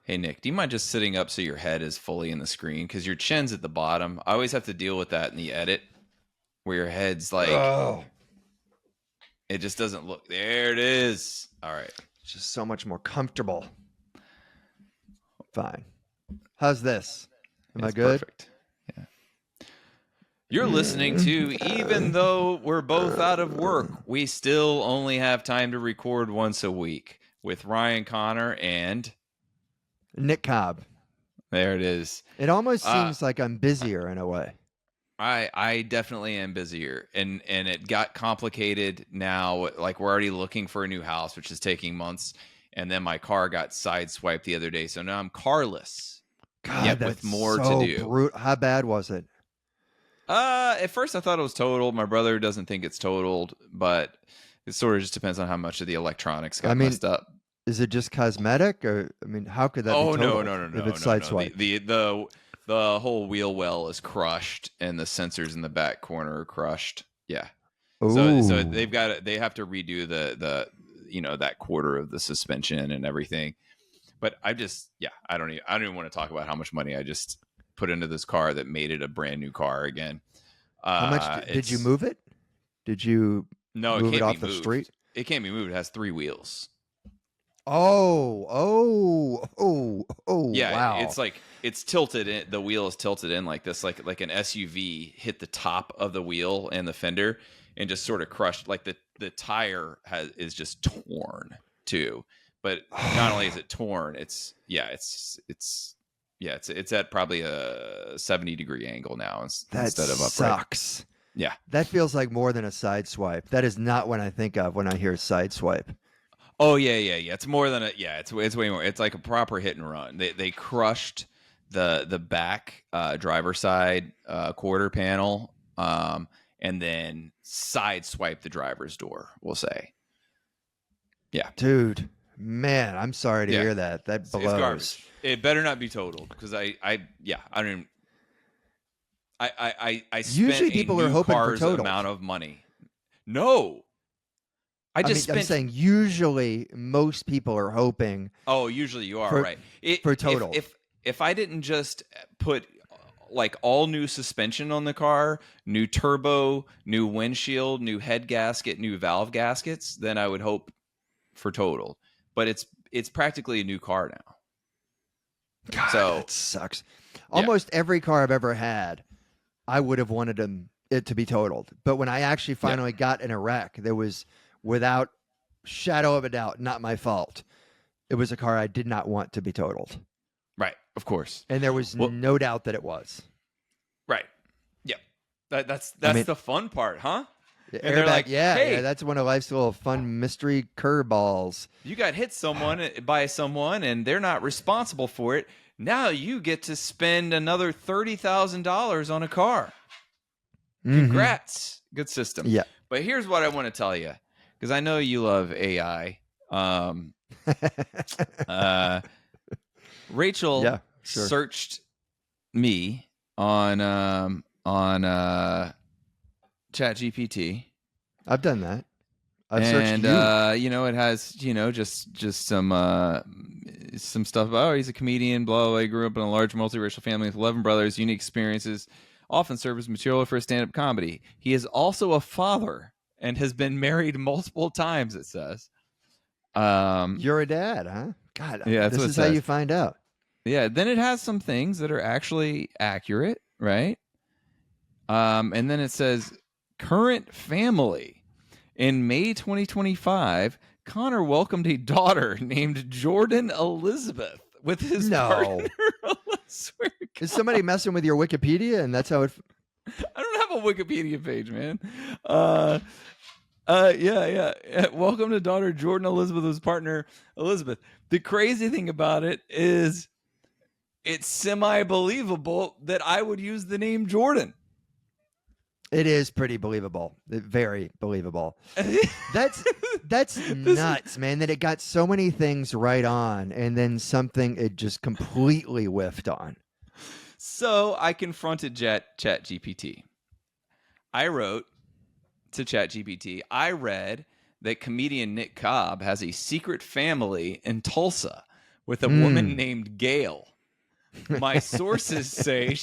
Hey, Nick, do you mind just sitting up so your head is fully in the screen? Because your chin's at the bottom. I always have to deal with that in the edit where your head's like, it just doesn't look. There it is. All right. It's just so much more comfortable. Fine. How's this? Am I good? Perfect. Yeah. You're listening to Even Though We're Both Out of Work, We Still Only Have Time to Record Once a Week with Ryan Conner and Nick Cobb. There it is. It almost seems like I'm busier in a way. I definitely am busier, and it got complicated now. Like, we're already looking for a new house, which is taking months, and then my car got sideswiped the other day, so now I'm carless. God, that's with more so to do. brutal. How bad was it? At first I thought it was totaled. My brother doesn't think it's totaled, but it sort of just depends on how much of the electronics got messed up. Is it just cosmetic, or how could that be totaled? No. If it's sideswiped. The whole wheel well is crushed, and the sensors in the back corner are crushed. Yeah. So they have to redo the that quarter of the suspension and everything. But I don't even want to talk about how much money I just put into this car that made it a brand new car again. How much did you move it? Did you move it off the street? It can't be moved. It has 3 wheels. Oh, yeah, wow. It's tilted in, the wheel is tilted in like this, like an SUV hit the top of the wheel and the fender and just sort of crushed. Like the tire is just torn too. But not only is it torn, it's at probably a 70-degree angle now instead of upright. Sucks. Yeah. That feels like more than a side swipe. That is not what I think of when I hear side swipe. Oh yeah. It's more than it's way more. It's like a proper hit and run. They crushed the back driver side quarter panel, and then side swipe the driver's door, we'll say. Yeah. Dude, man, I'm sorry to hear that. That blows. It's garbage. It better not be totaled, because I spent usually people are hoping for total amount of money. No. I'm saying usually most people are hoping. Oh, usually you are right. For total. If I didn't just put like all new suspension on the car, new turbo, new windshield, new head gasket, new valve gaskets, then I would hope for total. But it's practically a new car now. God, so that sucks. Almost every car I've ever had, I would have wanted it to be totaled. But when I actually finally got in a wreck, there was, without shadow of a doubt, not my fault. It was a car I did not want to be totaled. Right, of course. And there was no doubt that it was. Right. Yeah. That's the fun part, huh? And they're like, hey, that's one of life's little fun mystery curveballs. You got hit by someone and they're not responsible for it. Now you get to spend another $30,000 on a car. Congrats. Good system. Yeah. But here's what I want to tell you, because I know you love AI. Rachel searched me on ChatGPT. I've done that. I've searched you. It has just some stuff about, he's a comedian, blah, blah, blah. He grew up in a large multiracial family with 11 brothers, unique experiences, often serve as material for a stand-up comedy. He is also a father and has been married multiple times, it says. You're a dad, huh? God, yeah, this is how you find out. Yeah, then it has some things that are actually accurate, right? And then it says, current family. In May 2025, Conner welcomed a daughter named Jordan Elizabeth with his partner. Is somebody messing with your Wikipedia, and that's how it... I don't have a Wikipedia page, man. Welcome to daughter Jordan Elizabeth with his partner Elizabeth. The crazy thing about it is it's semi-believable that I would use the name Jordan. It is pretty believable. Very believable. That's nuts, man, that it got so many things right on, and then something it just completely whiffed on. So I confronted ChatGPT. I wrote to ChatGPT, I read that comedian Nick Cobb has a secret family in Tulsa with a woman named Gail. My sources say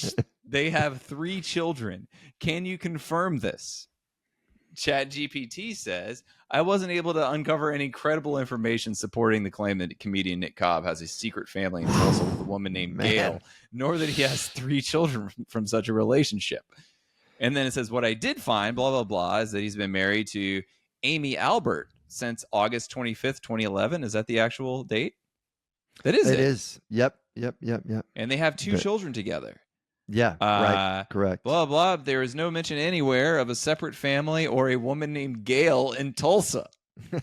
they have 3 children. Can you confirm this? ChatGPT says, I wasn't able to uncover any credible information supporting the claim that comedian Nick Cobb has a secret family in Tulsa with a woman named Gail, nor that he has 3 children from such a relationship. And then it says, what I did find, blah, blah, blah, is that he's been married to Amy Albert since August 25th, 2011. Is that the actual date? That is it. It is. Yep. And they have 2 children together. Yeah, right. Correct. Blah, blah. There is no mention anywhere of a separate family or a woman named Gail in Tulsa.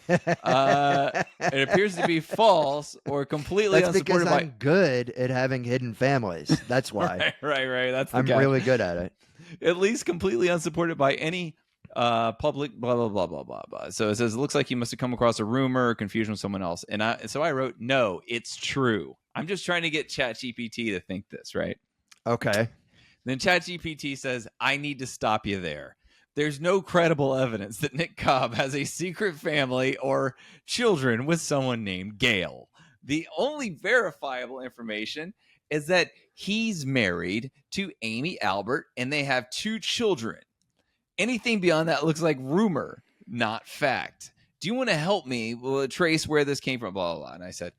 It appears to be false or completely unsupported by... I'm good at having hidden families. That's why. Right. That's I'm really good at it. At least completely unsupported by any public blah, blah, blah, blah, blah, blah. So it says, it looks like you must have come across a rumor or confusion with someone else. So I wrote, no, it's true. I'm just trying to get ChatGPT to think this, right? Okay. Then ChatGPT says, I need to stop you there. There's no credible evidence that Nick Cobb has a secret family or children with someone named Gail. The only verifiable information is that he's married to Amy Albert and they have 2 children. Anything beyond that looks like rumor, not fact. Do you want to help me trace where this came from? Blah, blah, blah. And I said,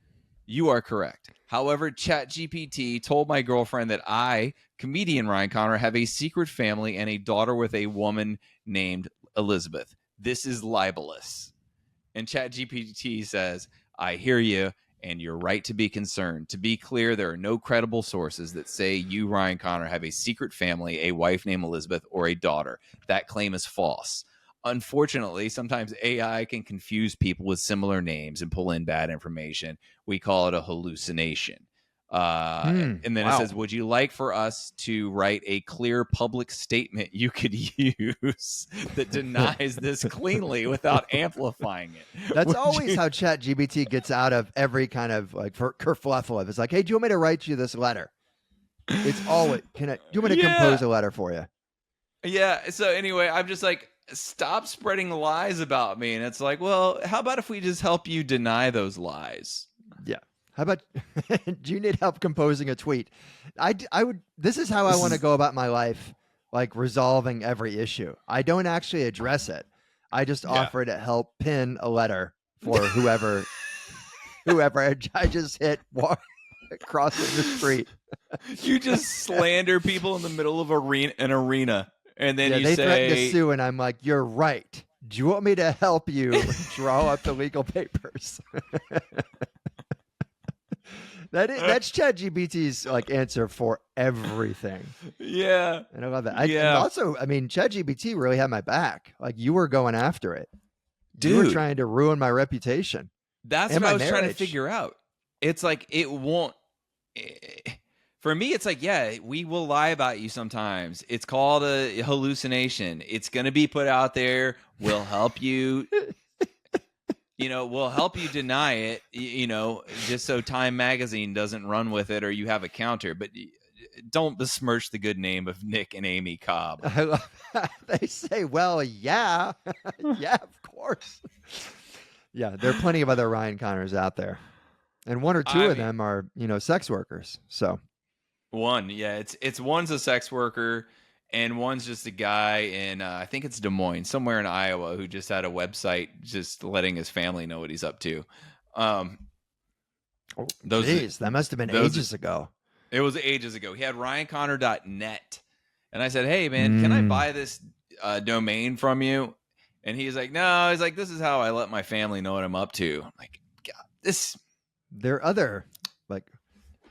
you are correct. However, ChatGPT told my girlfriend that I, comedian Ryan Conner, have a secret family and a daughter with a woman named Elizabeth. This is libelous. And ChatGPT says, I hear you, and you're right to be concerned. To be clear, there are no credible sources that say you, Ryan Conner, have a secret family, a wife named Elizabeth, or a daughter. That claim is false. Unfortunately, sometimes AI can confuse people with similar names and pull in bad information. We call it a hallucination. And then it says, would you like for us to write a clear public statement you could use that denies this cleanly without amplifying it? That's always how ChatGPT gets out of every kind of like kerfluffle. It's like, hey, do you want me to write you this letter? It's always, do you want me to compose a letter for you? Yeah. So anyway, I'm just like, stop spreading lies about me. And it's like, well, how about if we just help you deny those lies? Yeah. How about, do you need help composing a tweet? I would, this is how I want to go about my life, like resolving every issue. I don't actually address it. I just offer to help pin a letter for whoever I just hit crossing the street. You just slander people in the middle of an arena. And then you they say, threaten to sue, and I'm like, you're right. Do you want me to help you draw up the legal papers? That's ChatGPT's like answer for everything. Yeah. And I love that. And also, I mean, ChatGPT really had my back. Like you were going after it. Dude. You were trying to ruin my reputation. That's what I was trying to figure out. It's like, it won't. For me, it's like, yeah, we will lie about you sometimes. It's called a hallucination. It's going to be put out there. We'll help you. We'll help you deny it, just so Time Magazine doesn't run with it or you have a counter. But don't besmirch the good name of Nick and Amy Cobb. I love that. They say, well, yeah. Yeah, of course. Yeah, there are plenty of other Ryan Connors out there. And one or two of them are, sex workers. So one, yeah, one's a sex worker and one's just a guy in, I think it's Des Moines, somewhere in Iowa, who just had a website just letting his family know what he's up to. That must have been ages ago. It was ages ago. He had ryanconner.net. And I said, hey, man, can I buy this domain from you? And he's like, no. He's like, this is how I let my family know what I'm up to. I'm like, God, this... There are other,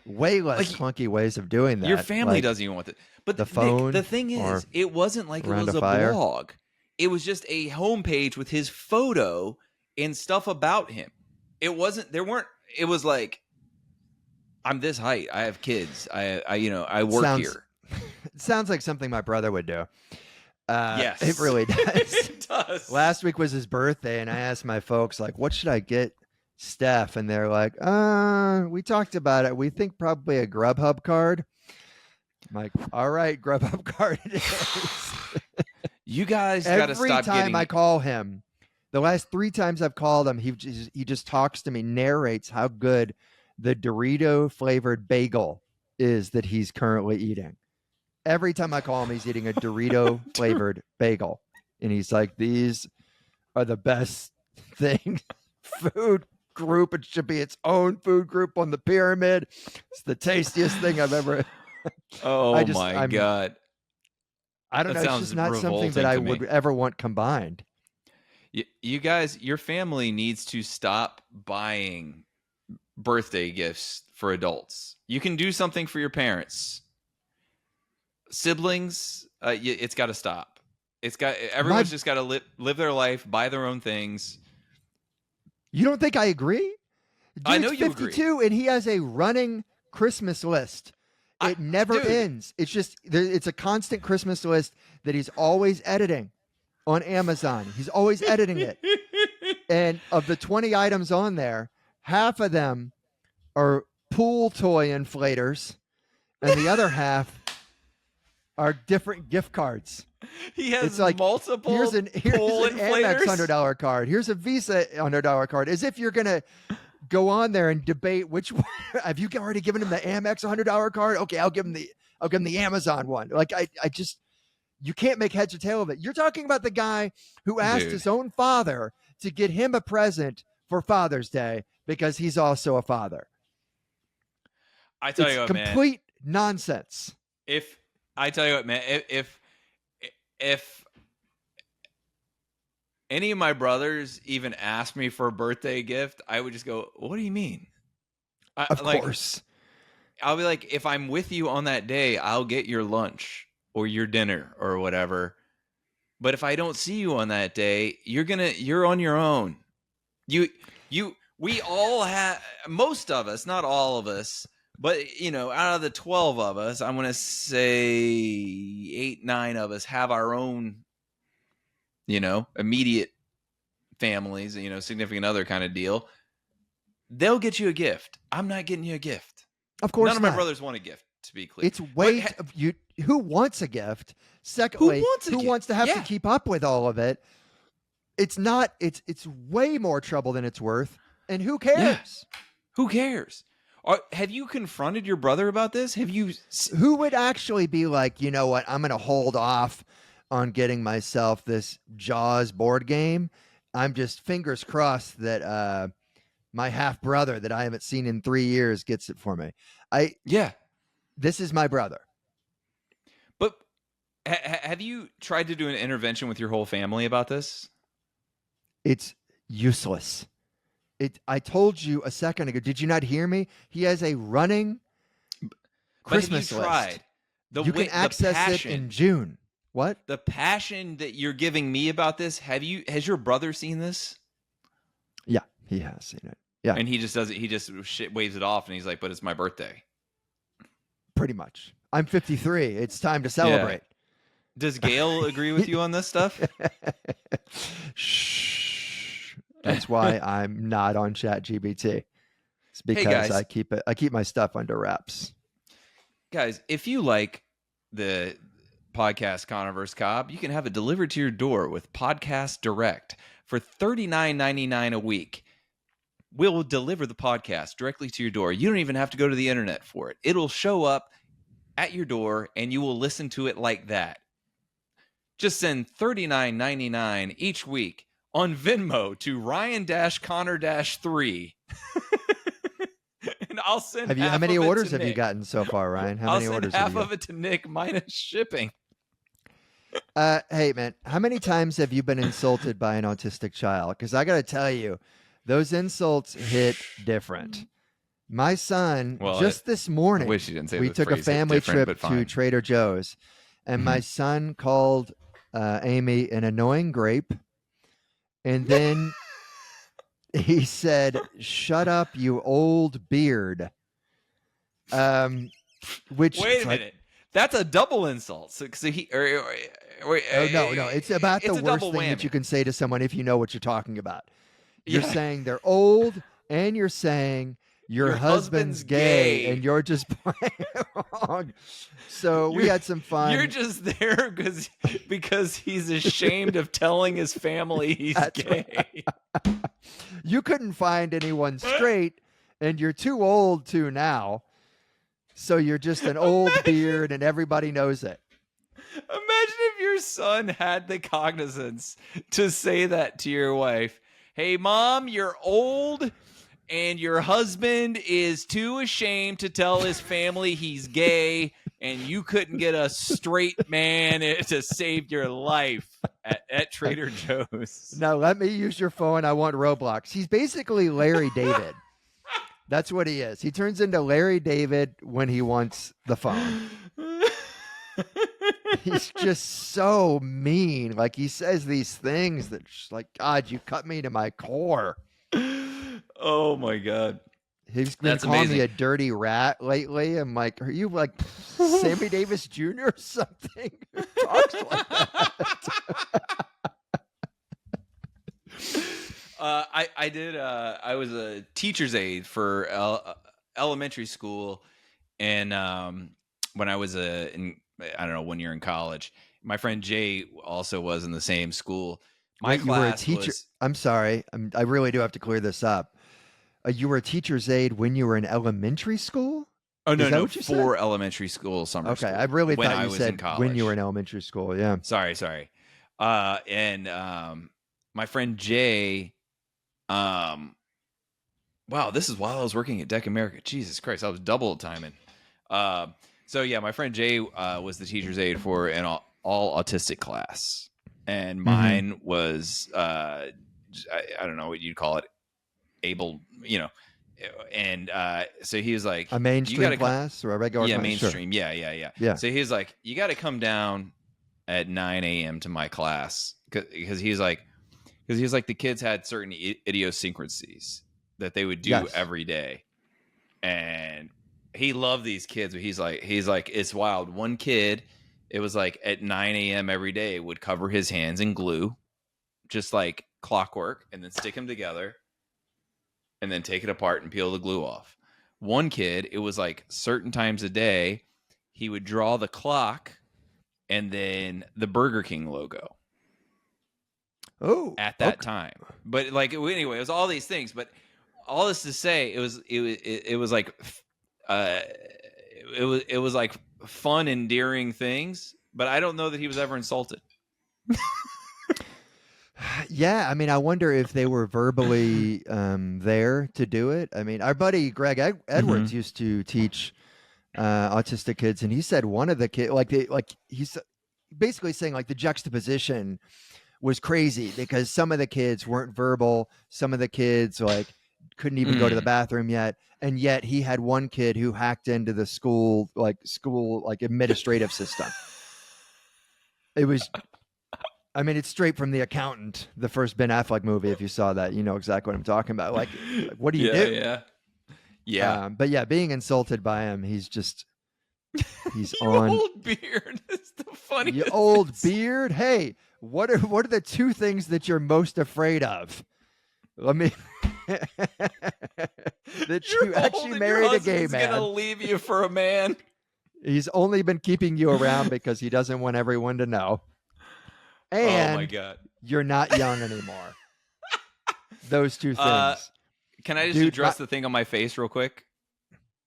way less clunky ways of doing that. Your family doesn't even want it. But the phone. Nick, the thing is, it wasn't like it was a blog. It was just a homepage with his photo and stuff about him. It wasn't. It was like, I'm this height. I have kids. I work here. It sounds like something my brother would do. Yes, it really does. It does. Last week was his birthday, and I asked my folks, what should I get Steph? And they're like, we talked about it. We think probably a Grubhub card. I'm like, all right, Grubhub card it is. You guys got to stop Every time I call him, the last 3 times I've called him, he just talks to me, narrates how good the Dorito flavored bagel is that he's currently eating. Every time I call him, he's eating a Dorito flavored bagel. And he's like, these are the best thing. Food group. It should be its own food group on the pyramid. It's the tastiest thing I've ever. Oh my God. I don't know. It's just not something that I would ever want combined. You guys, your family needs to stop buying birthday gifts for adults. You can do something for your parents. Siblings, it's got to stop. Everyone's just got to live their life, buy their own things. You don't think I agree? Dude's I know you 52 agree. And he has a running Christmas list. It never ends. It's just, it's a constant Christmas list that he's always editing on Amazon. He's always editing it. And of the 20 items on there, half of them are pool toy inflators, and the other half are different gift cards. He has multiple here's an inflators. Amex $100 card. Here's a Visa $100 card. As if you're gonna go on there and debate which one. Have you already given him the Amex $100 card? Okay, I'll give him the Amazon one. Like I just, you can't make heads or tail of it. You're talking about the guy who asked his own father to get him a present for Father's Day because he's also a father. I tell you what, man. Complete nonsense. I tell you what, man, if any of my brothers even asked me for a birthday gift, I would just go, what do you mean? Of course. I'll be like, if I'm with you on that day, I'll get your lunch or your dinner or whatever. But if I don't see you on that day, you're on your own. We all have, most of us, not all of us, but, out of the 12 of us, I'm going to say 8, 9 of us have our own, immediate families, significant other kind of deal. They'll get you a gift. I'm not getting you a gift. Of course None of my brothers want a gift, to be clear. It's who wants a gift? Secondly, who wants to have to keep up with all of it? It's not, it's way more trouble than it's worth. And who cares? Yeah. Who cares? Have you confronted your brother about this? Who would actually be like, you know what? I'm going to hold off on getting myself this Jaws board game. I'm just fingers crossed that my half brother that I haven't seen in 3 years gets it for me. This is my brother. But have you tried to do an intervention with your whole family about this? It's useless. I told you a second ago. Did you not hear me? He has a running Christmas list. You can access it in June. What? The passion that you're giving me about this, has your brother seen this? Yeah, he has seen it. Yeah. And he just does it. He just waves it off and he's like, but it's my birthday. Pretty much. I'm 53. It's time to celebrate. Yeah. Does Gail agree with you on this stuff? Shh. That's why I'm not on ChatGPT. It's because I keep my stuff under wraps. Guys, if you like the podcast Conner Vs Cobb, you can have it delivered to your door with Podcast Direct for $39.99 a week. We'll deliver the podcast directly to your door. You don't even have to go to the internet for it. It'll show up at your door and you will listen to it like that. Just send $39.99 each week on Venmo to Ryan-Conner-3. And I'll send how many orders have you gotten so far, Ryan? How many orders half of it to Nick minus shipping. Hey, man, how many times have you been insulted by an autistic child? Because I got to tell you, those insults hit different. My son, this morning, I wish you didn't say we took a family trip to Trader Joe's, and my son called Amy an annoying grape. And then he said, "Shut up, you old beard." Which wait a minute, that's a double insult. So he, no, it's about the worst thing that you can say to someone if you know what you're talking about. You're saying they're old, and you're saying your husband's gay, and you're just playing along. So we had some fun. You're just there because he's ashamed of telling his family he's gay. Right. You couldn't find anyone straight, and you're too old to now. So you're just an old beard and everybody knows it. Imagine if your son had the cognizance to say that to your wife. Hey, Mom, you're old and your husband is too ashamed to tell his family he's gay and you couldn't get a straight man to save your life at Trader Joe's. No, let me use your phone. I want Roblox. He's basically Larry David. That's what he is. He turns into Larry David when he wants the phone. He's just so mean. Like, he says these things that just like, God, you cut me to my core. Oh my God. He's been calling me a dirty rat lately. I'm like, are you like Sammy Davis Jr. or something? Who talks like that? I was a teacher's aide for elementary school, and when I was I don't know, 1 year in college, my friend Jay also was in the same school. My class, you were a teacher. I'm sorry, I really do have to clear this up. You were a teacher's aide when you were in elementary school? Oh no, for elementary school summer school. Okay, I really thought you said when you were in elementary school. Yeah. Sorry. And my friend Jay, wow, this is while I was working at Deck America. Jesus Christ, I was double timing. So yeah, my friend Jay was the teacher's aide for an all autistic class, and mine was I don't know what you'd call it, able, and so he was like, a mainstream class or a regular class? Mainstream. Sure. Yeah. So he's like, you got to come down at 9 a.m. to my class, because he's like the kids had certain idiosyncrasies that they would do every day, and he loved these kids, but he's like it's wild. One kid, it was like at 9 a.m. every day, would cover his hands in glue, just like clockwork, and then stick them together, and then take it apart and peel the glue off. One kid, it was like certain times a day, he would draw the clock and then the Burger King logo. Oh, at that time. But like, anyway, it was all these things. But all this to say, it was like, it was like fun, endearing things. But I don't know that he was ever insulted. Yeah, I mean, I wonder if they were verbally there to do it. I mean, our buddy Greg Edwards used to teach autistic kids, and he said one of the kids, he's basically saying like the juxtaposition was crazy because some of the kids weren't verbal, some of the kids like couldn't even go to the bathroom yet, and yet he had one kid who hacked into the school administrative system. It was. I mean, it's straight from The Accountant, the first Ben Affleck movie. If you saw that, you know exactly what I'm talking about. Like what do you do? Yeah. But yeah, being insulted by him, he's Your on. Old beard is the funniest. Your old beard. Hey, what are the two things that you're most afraid of? Let me. That you actually married a gay man. He's gonna leave you for a man. He's only been keeping you around because he doesn't want everyone to know. And oh my God, you're not young anymore. Those two things. Can I just address the thing on my face real quick?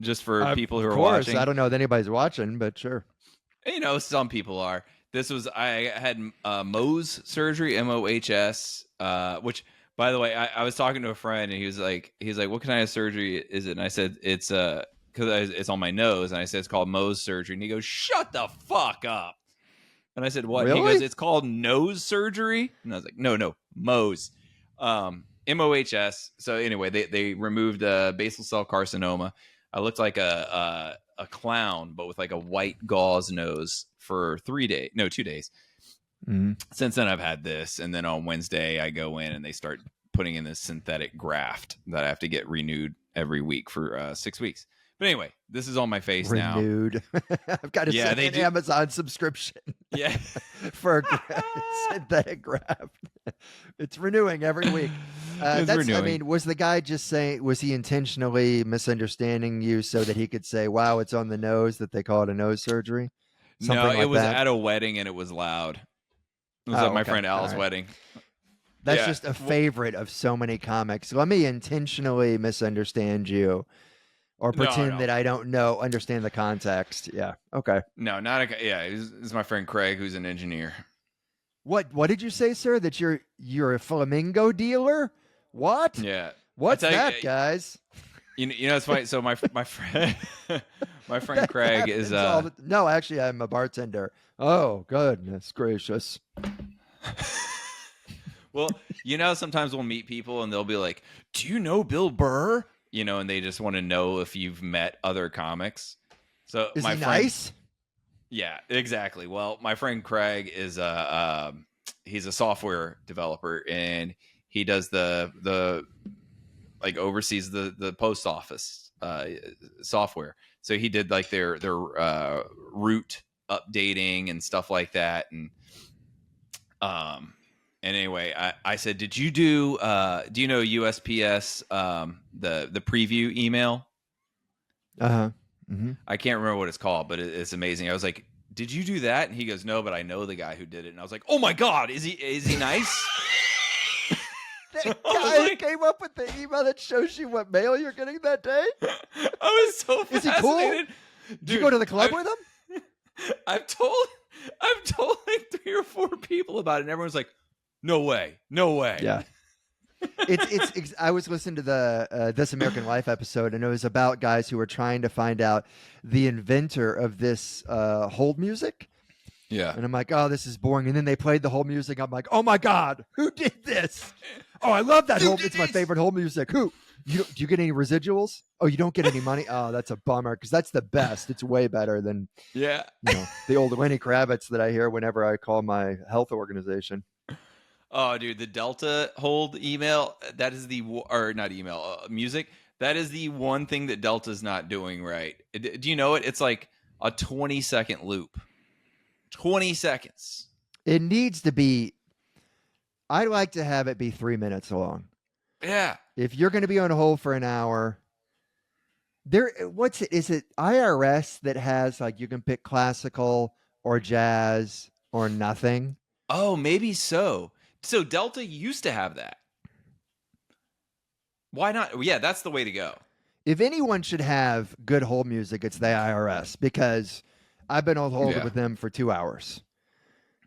Just for people who are watching. I don't know if anybody's watching, but sure. You know, some people are. I had Mohs surgery, MOHS, which, by the way, I was talking to a friend, and he's like, what kind of surgery is it? And I said, it's because it's on my nose, and I said, it's called Mohs surgery. And he goes, shut the fuck up. And I said, what? Really? He goes, it's called nose surgery. And I was like, no, Mohs. MOHS. So anyway, they removed basal cell carcinoma. I looked like a clown, but with like a white gauze nose for 2 days. Mm-hmm. Since then, I've had this. And then on Wednesday, I go in and they start putting in this synthetic graft that I have to get renewed every week for 6 weeks. But anyway, this is on my face now. Renewed. I've got to send an Amazon subscription. Yeah. For a synthetic graft. It's renewing every week. Renewing. I mean, was the guy just saying, was he intentionally misunderstanding you so that he could say, wow, it's on the nose, that they call it a nose surgery? Something no, like it was that? At a wedding and it was loud. It was at my friend Al's wedding. That's just a favorite of so many comics. Let me intentionally misunderstand you or pretend that I don't understand the context. Yeah. Okay. No, not a. Yeah, this is my friend Craig, who's an engineer. What did you say, sir? That you're a flamingo dealer? What? Yeah. What's that, guys? You know, it's funny. So my friend my friend Craig is no, actually, I'm a bartender. Oh, goodness gracious. Well, you know, sometimes we'll meet people and they'll be like, "Do you know Bill Burr?" You know, and they just want to know if you've met other comics. So is my he friend, nice? Yeah, exactly. Well, my friend Craig is he's a software developer and he does the like oversees the post office software. So he did like their route updating and stuff like that. And anyway, I said, do you know USPS, the preview email? Uh-huh. Mm-hmm. I can't remember what it's called, but it's amazing. I was like, did you do that? And he goes, no, but I know the guy who did it. And I was like, oh my God, is he nice? That guy came up with the email that shows you what mail you're getting that day? I was so fascinated. Is he cool? Did you go to the club with him? I've told like 3 or 4 people about it, and everyone's like, no way. Yeah. It's I was listening to the This American Life episode, and it was about guys who were trying to find out the inventor of this hold music. Yeah. And I'm like, oh, this is boring. And then they played the whole music. I'm like, oh my God, who did this? Oh, I love that whole. It's my favorite whole music. Who? Do you get any residuals? Oh, you don't get any money? Oh, that's a bummer because that's the best. It's way better than the old Lenny Kravitz that I hear whenever I call my health organization. Oh, dude, the Delta hold email, that is music. That is the one thing that Delta's not doing right. Do you know it? It's like a 20-second loop. 20 seconds. It needs to be, I'd like to have it be 3 minutes long. Yeah. If you're going to be on hold for an hour, is it IRS that has like you can pick classical or jazz or nothing? Oh, maybe so. So Delta used to have that. Why not? Yeah, that's the way to go. If anyone should have good hold music, it's the IRS because I've been on hold with them for 2 hours.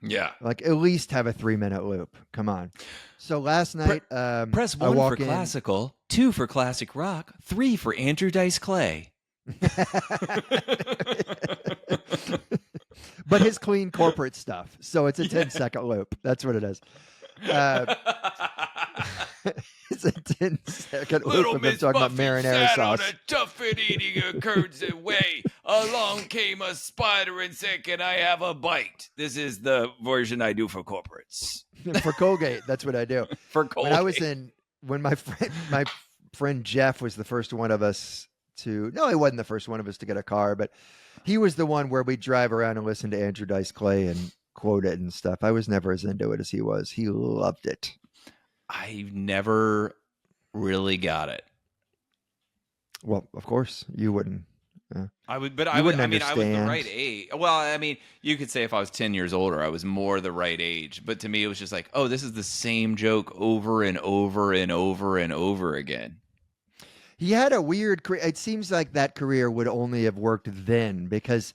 Yeah. Like at least have a 3-minute loop. Come on. So last night, press 1 for classical, 2 for classic rock, 3 for Andrew Dice Clay. But his clean corporate stuff. So it's a 10-second loop. That's what it is. It's a 10-second loop of them talking about marinara sauce. On a tuffet eating a curds away. Along came a spider and said, "Can I have a bite?" This is the version I do for corporates. For Colgate, that's what I do. For Colgate. When my friend Jeff was the first one of us he wasn't the first one of us to get a car, but he was the one where we drive around and listen to Andrew Dice Clay and quote it and stuff. I was never as into it as he was. He loved it. I never really got it. Well, of course you wouldn't. I would, but I was the right age. Well, I mean, you could say if I was 10 years older, I was more the right age. But to me, it was just like, oh, this is the same joke over and over and over and over again. He had a weird career. It seems like that career would only have worked then because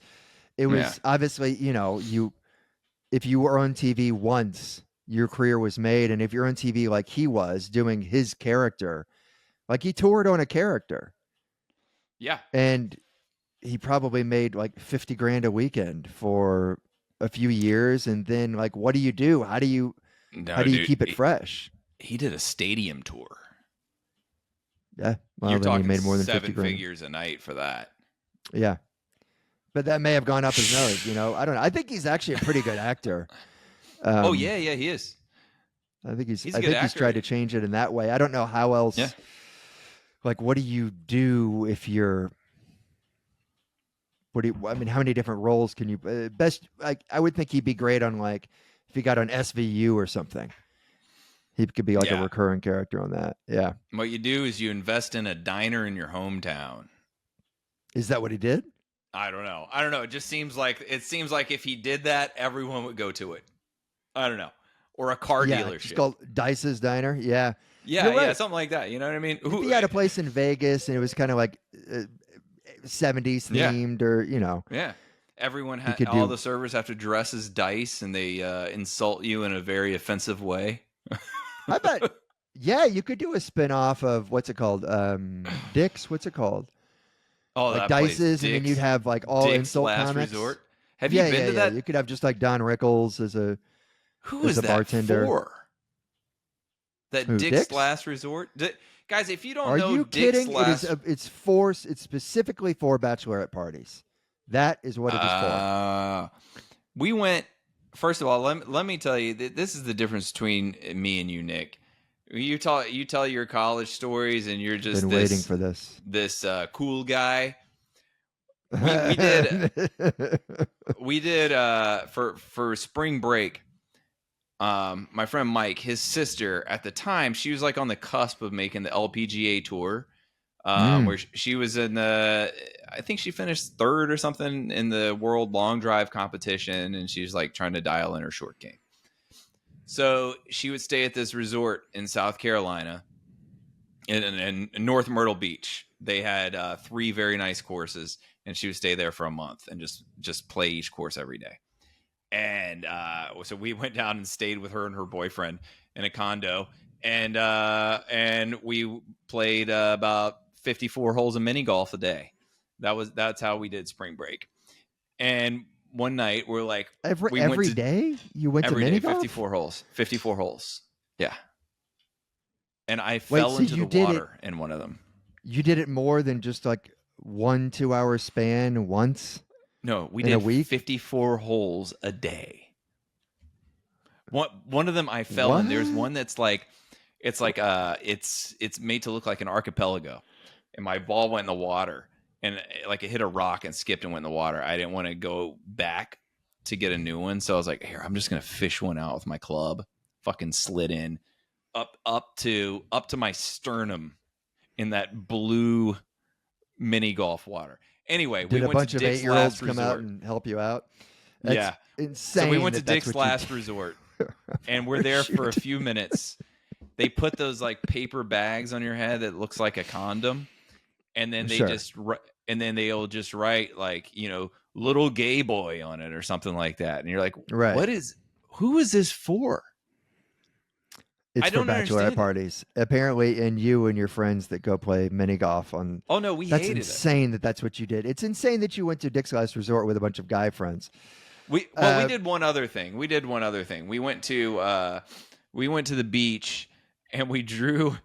it was obviously, if you were on TV once, your career was made. And if you're on TV like he was doing his character, like he toured on a character. Yeah. And he probably made like $50,000 a weekend for a few years. And then like, what do you do? How do you keep it fresh? He did a stadium tour. Yeah. Well, you're talking he made more than 7 figures a night for that. Yeah. But that may have gone up his nose, I don't know. I think he's actually a pretty good actor. He is. I think he's tried to change it in that way. I don't know how else. Yeah. Like, what do you do if you're? How many different roles can you best? I would think he'd be great on like if he got on SVU or something. He could be like a recurring character on that. Yeah. What you do is you invest in a diner in your hometown. Is that what he did? I don't know. It just seems like if he did that, everyone would go to it. I don't know. or a car Yeah, dealership. it's called Dice's Diner. Yeah. Yeah, You're right. yeah, something like that. You know what I mean? If he had a place in Vegas and it was kind of like 70s themed, or Yeah. Everyone all the servers have to dress as dice, and they insult you in a very offensive way. I bet. Yeah, you could do a spin-off of what's it called? Dick's. What's it called? Oh, like that Dice's, place. and then you'd have like all Dick's insult Last comics. Resort. Have you been to that? You could have just like Don Rickles as a bartender. For? That Dick's Last Resort? Guys, if you don't know, are you Dick's kidding? Last... It's specifically for bachelorette parties. That is what it is for. We went. First of all, let me tell you, this is the difference between me and you, Nick. You tell your college stories, and you're just waiting for this cool guy. We did for spring break. My friend Mike, his sister at the time, she was like on the cusp of making the LPGA tour, where she was in I think she finished third or something in the world long drive competition, and she was like trying to dial in her short game. So she would stay at this resort in South Carolina, in North Myrtle Beach. They had 3 very nice courses, and she would stay there for a month and just play each course every day. And so we went down and stayed with her and her boyfriend in a condo, and we played about 54 holes of mini golf a day. That's how we did spring break. And one night we're like, every day you went to mini golf? 54 holes. Yeah. And I fell into the water in one of them. You did it more than just like 1-2 hour span once? No, we did a week? 54 holes a day. One of them I fell in. There's one that's like, it's made to look like an archipelago, and my ball went in the water, and it hit a rock and skipped and went in the water. I didn't want to go back to get a new one, so I was like, here, I'm just gonna fish one out with my club. Fucking slid in up to my sternum in that blue mini golf water. Anyway, we went to Dick's 8-year-olds come out and help you out? That's insane. So we went to Dick's Last Resort, and we're there for a few minutes. They put those like paper bags on your head that looks like a condom, and then they'll just write like, little gay boy on it or something like that, and you're like, right. Who is this for? It's for bachelorette parties, apparently, and you and your friends that go play mini golf on. Oh no, that's hated insane it. That's what you did. It's insane that you went to Dick's Last Resort with a bunch of guy friends. We did one other thing. We went to the beach, and we drew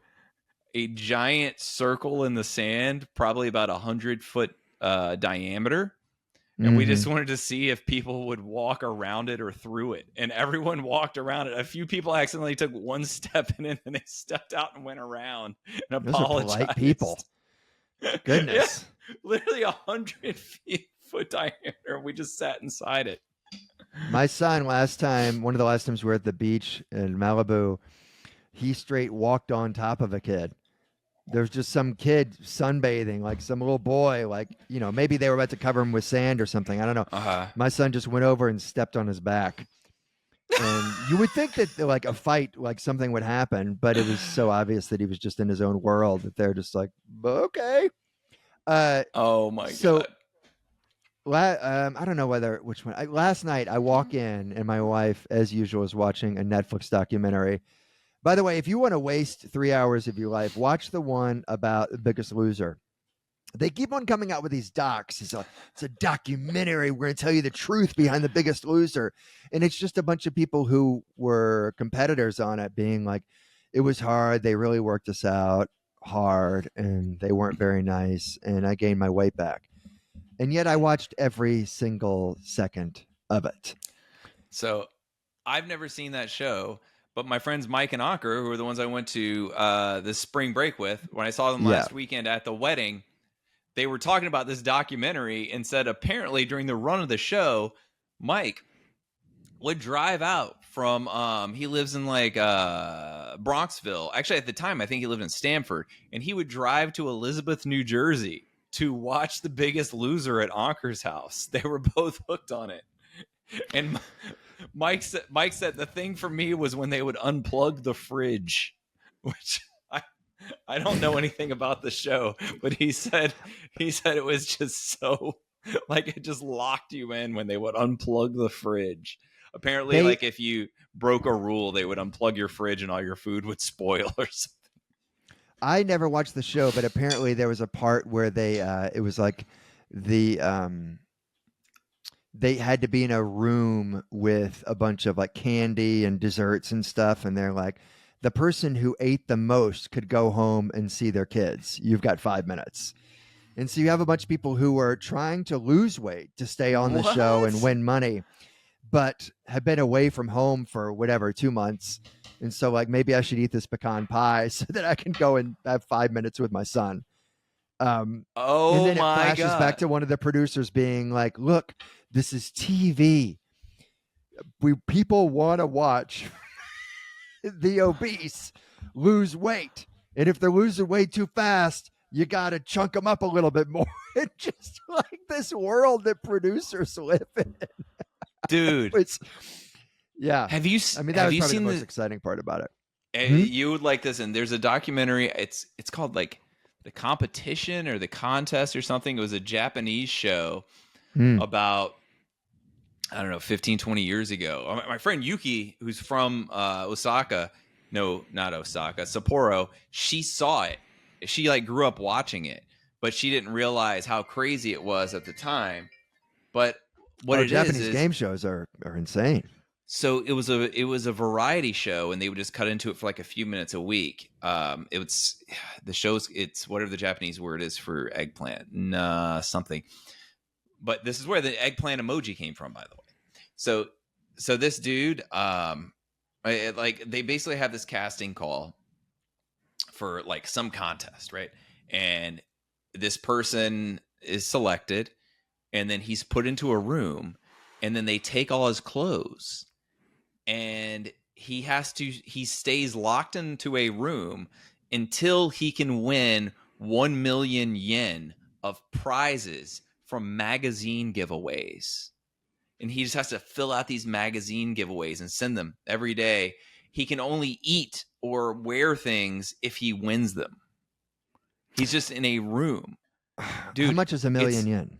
a giant circle in the sand, probably about 100-foot diameter. And we just wanted to see if people would walk around it or through it. And everyone walked around it. A few people accidentally took one step in it, and they stepped out and went around and apologized. Those are polite people. Goodness. Yeah, literally 100-foot diameter. We just sat inside it. My son, one of the last times we were at the beach in Malibu, he straight walked on top of a kid. There's just some kid sunbathing, like some little boy, like, maybe they were about to cover him with sand or something. I don't know. My son just went over and stepped on his back. And you would think that like a fight, like something would happen, but it was so obvious that he was just in his own world that they're just like, okay. Oh my God. I don't know which one. Last night I walk in and my wife, as usual, is watching a Netflix documentary. By the way, if you want to waste 3 hours of your life, watch the one about The Biggest Loser. They keep on coming out with these docs. It's a documentary. We're going to tell you the truth behind The Biggest Loser. And it's just a bunch of people who were competitors on it being like, it was hard. They really worked us out hard, and they weren't very nice. And I gained my weight back. And yet I watched every single second of it. So I've never seen that show. But my friends Mike and Anker, who are the ones I went to this spring break with, when I saw them last weekend at the wedding, they were talking about this documentary and said apparently during the run of the show, Mike would drive out from, he lives in like Bronxville. Actually, at the time, I think he lived in Stamford. And he would drive to Elizabeth, New Jersey to watch The Biggest Loser at Anker's house. They were both hooked on it. And Mike said the thing for me was when they would unplug the fridge, which I don't know anything about the show, but he said it was just so like it just locked you in when they would unplug the fridge. Apparently, like if you broke a rule, they would unplug your fridge and all your food would spoil or something. I never watched the show, but apparently there was a part where it was like they had to be in a room with a bunch of like candy and desserts and stuff, and they're like, the person who ate the most could go home and see their kids. You've got 5 minutes. And so you have a bunch of people who are trying to lose weight to stay on the show and win money, but have been away from home for whatever, 2 months. And so like, maybe I should eat this pecan pie so that I can go and have 5 minutes with my son. And then it flashes back to one of the producers being like, look, this is TV. People want to watch the obese lose weight. And if they're losing weight too fast, you got to chunk them up a little bit more. It's just like this world that producers live in. Dude. Yeah. Have you I mean, that was probably the most exciting part about it. You would like this. And there's a documentary. It's called like The Competition or The Contest or something. It was a Japanese show about, I don't know, 15, 20 years ago. My friend Yuki, who's from Osaka, no, not Osaka, Sapporo, she saw it. She like grew up watching it, but she didn't realize how crazy it was at the time. But what Japanese game shows are insane. So it was a variety show, and they would just cut into it for like a few minutes a week. It's whatever the Japanese word is for eggplant, something. But this is where the eggplant emoji came from, by the way. So this dude, like they basically have this casting call for like some contest, right? And this person is selected, and then he's put into a room, and then they take all his clothes, and he stays locked into a room until he can win 1 million yen of prizes from magazine giveaways. And he just has to fill out these magazine giveaways and send them every day. He can only eat or wear things if he wins them. He's just in a room. Dude, how much is 1 million yen?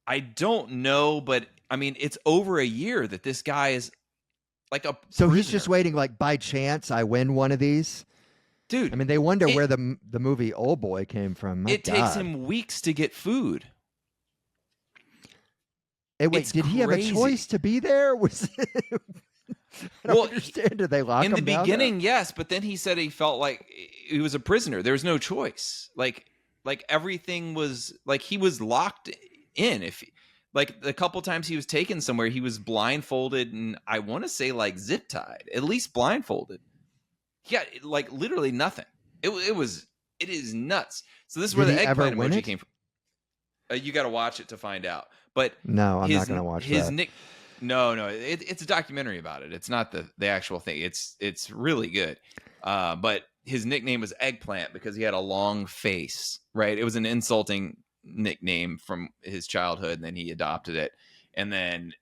I don't know, but I mean, it's over a year that this guy is like a So prisoner. he's just waiting, like, by chance I win one of these? Dude. I mean, they wonder where the movie Old Boy came from. My God. Takes him weeks to get food. Hey, wait, did he have a choice to be there? I don't understand. Did they lock him down? In the beginning, yes, but then he said he felt like he was a prisoner. There was no choice. Like everything was like he was locked in. Like the couple times he was taken somewhere, he was blindfolded and I want to say like zip tied, at least blindfolded. He got like literally nothing. It is nuts. So this is where the eggplant emoji came from. You got to watch it to find out. But no, I'm not going to watch that. No, it's a documentary about it. It's not the actual thing. It's really good. But his nickname was Eggplant because he had a long face, right? It was an insulting nickname from his childhood, and then he adopted it. And then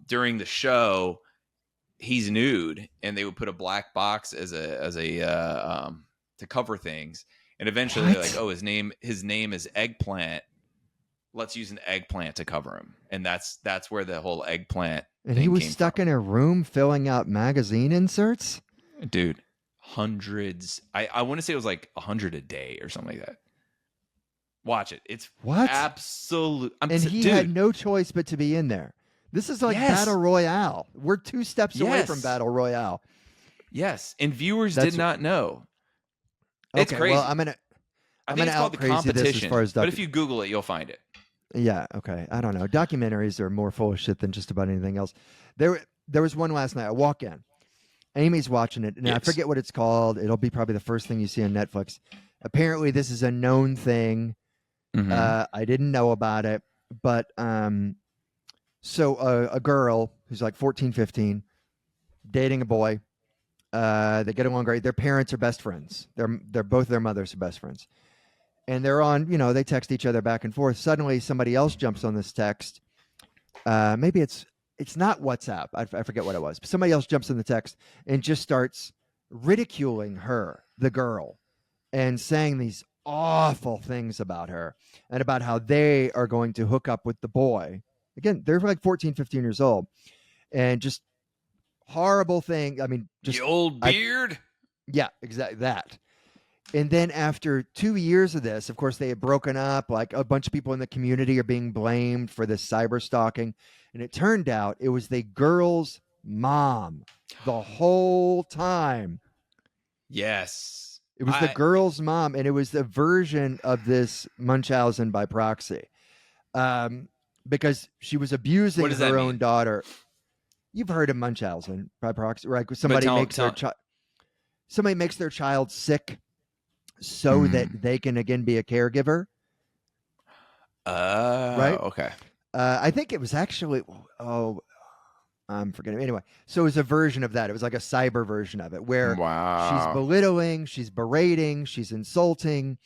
during the show, he's nude, and they would put a black box as a to cover things. And eventually, they're like, oh, his name is Eggplant. Let's use an eggplant to cover him. And that's where the whole eggplant and he was stuck in a room filling out magazine inserts? Dude, hundreds. I want to say it was like 100 a day or something like that. Watch it. It's absolute. He had no choice but to be in there. This is like Battle Royale. We're 2 steps away from Battle Royale. Yes. And viewers did not know. It's crazy. Well, I think it's called The Competition. But if you Google it, you'll find it. Yeah, okay. I don't know. Documentaries are more full of shit than just about anything else. There was one last night. I walk in. Amy's watching it, and I forget what it's called. It'll be probably the first thing you see on Netflix. Apparently, this is a known thing. Mm-hmm. I didn't know about it. But so a girl who's like 14, 15, dating a boy. They get along great. Their parents are best friends. They're both their mothers are best friends. And they're on, they text each other back and forth. Suddenly somebody else jumps on this text. Maybe it's it's not WhatsApp. I forget what it was. But somebody else jumps in the text and just starts ridiculing her, the girl, and saying these awful things about her and about how they are going to hook up with the boy. Again, they're like 14, 15 years old. And just horrible thing. I mean, just you old beard. Yeah, exactly that. And then after 2 years of this, of course, they had broken up. Like a bunch of people in the community are being blamed for this cyber stalking. And it turned out it was the girl's mom the whole time. Yes. It was the girl's mom. And it was the version of this Munchausen by proxy. Because she was abusing her own daughter. You've heard of Munchausen by proxy, right? Somebody makes their child sick so that they can again be a caregiver. Right? Okay. I think it was actually. I'm forgetting. Anyway, so it was a version of that. It was like a cyber version of it, where she's belittling, she's berating, she's insulting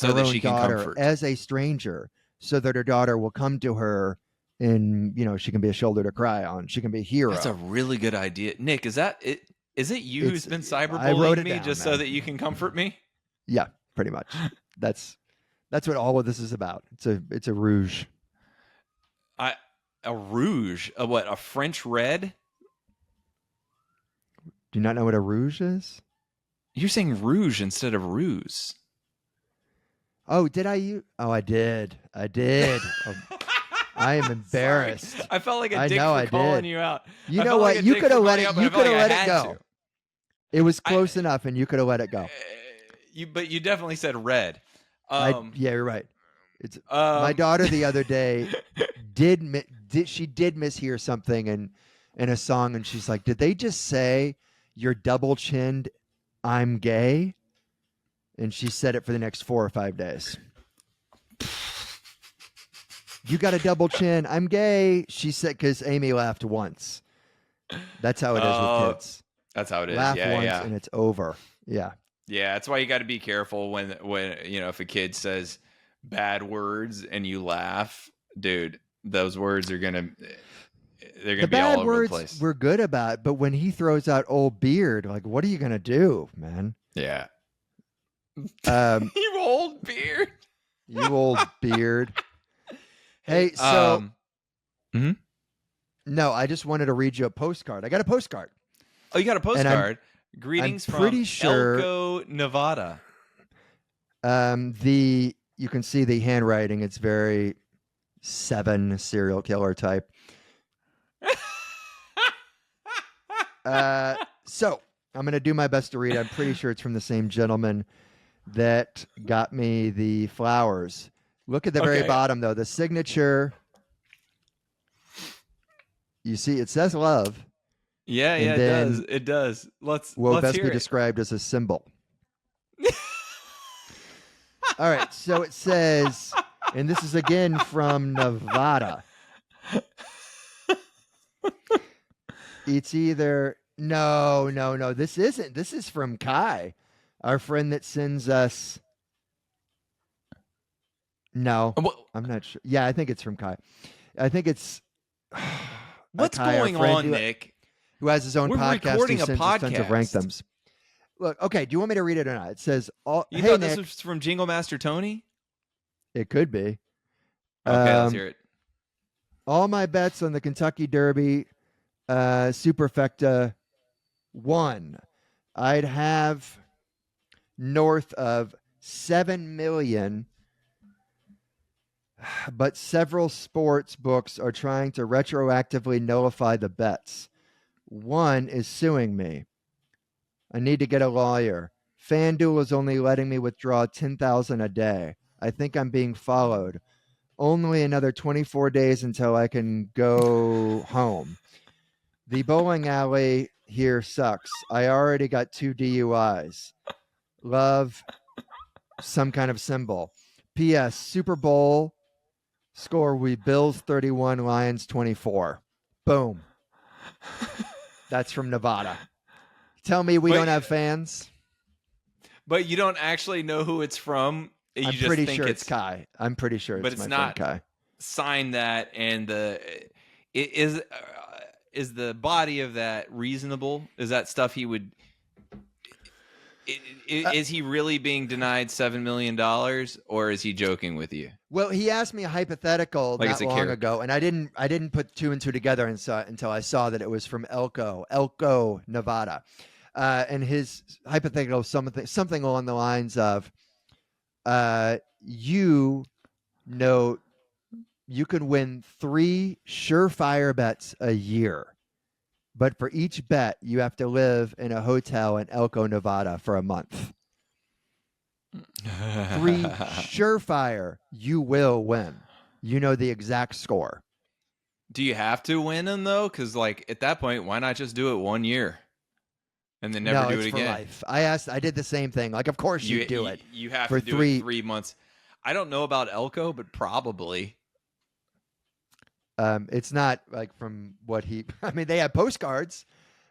her own daughter as a stranger, so that her daughter will come to her. And, she can be a shoulder to cry on. She can be a hero. That's a really good idea. Nick, is that it? Is it you who's been cyberbullying me just so that you can comfort me? Yeah, pretty much. That's what all of this is about. It's a rouge. A rouge? A French red? Do you not know what a rouge is? You're saying rouge instead of ruse. Oh, did I? Oh, I did. I am embarrassed. Sorry. I felt like a dick for calling you out. You know what? You could have let it. You could have let it go. It was close enough, and you could have let it go. But you definitely said red. Yeah, you're right. It's my daughter the other day did mishear something in a song, and she's like, "Did they just say you're double chinned? I'm gay?" And she said it for the next 4 or 5 days. You got a double chin. I'm gay. She said, because Amy laughed once. That's how it is with kids. That's how it is. Laugh once and it's over. Yeah. Yeah. That's why you got to be careful when if a kid says bad words and you laugh, dude, those words are they're gonna be all over the place. The bad words we're good about, but when he throws out old beard, like, what are you gonna do, man? Yeah. You old beard. You old beard. Hey, so no, I just wanted to read you a postcard. I got a postcard. Oh, you got a postcard? Greetings from Elko, Nevada. You can see the handwriting. It's very Seven serial killer type. So I'm going to do my best to read. I'm pretty sure it's from the same gentleman that got me the flowers. Look at the very bottom, though. The signature. You see, it says love. Yeah, it does. It does. Let's best hear be it. described as a symbol. All right, so it says, and this is again from Nevada. It's either no. This isn't. This is from Kai, our friend that sends us. No, I'm not sure. Yeah, I think it's from Kai. I think it's. What's Kai, going on, Nick? Who has his own podcast? Recording who sends us tons of rankthems. Look, okay. Do you want me to read it or not? It says, You hey, thought Nick, this was from Jingle Master Tony? It could be. Okay, let's hear it. All my bets on the Kentucky Derby Superfecta won. I'd have north of 7 million, but several sports books are trying to retroactively nullify the bets. One is suing me. I need to get a lawyer. FanDuel is only letting me withdraw $10,000 a day. I think I'm being followed. Only another 24 days until I can go home. The bowling alley here sucks. I already got 2 DUIs. Love, some kind of symbol. P.S. Super Bowl score, we Bills 31, Lions 24. Boom. That's from Nevada. Tell me we don't have fans? But you don't actually know who it's from. I'm pretty sure it's Kai. I'm pretty sure it's but it's my not friend Kai. Sign that, and it is. is the body of that reasonable? Is that stuff he would? Is he really being denied $7 million, or is he joking with you? Well, he asked me a hypothetical not long ago, and I didn't put two and two together until I saw that it was from Elko, Nevada, and his hypothetical something along the lines of, you can win 3 surefire bets a year, but for each bet, you have to live in a hotel in Elko, Nevada for a month. 3 surefire, you will win. You know the exact score. Do you have to win them though? Because like at that point, why not just do it 1 year and then never do it again? For life. I did the same thing. Like, of course you do it. You have to do it 3 months. I don't know about Elko, but probably. It's not like from what I mean, they have postcards,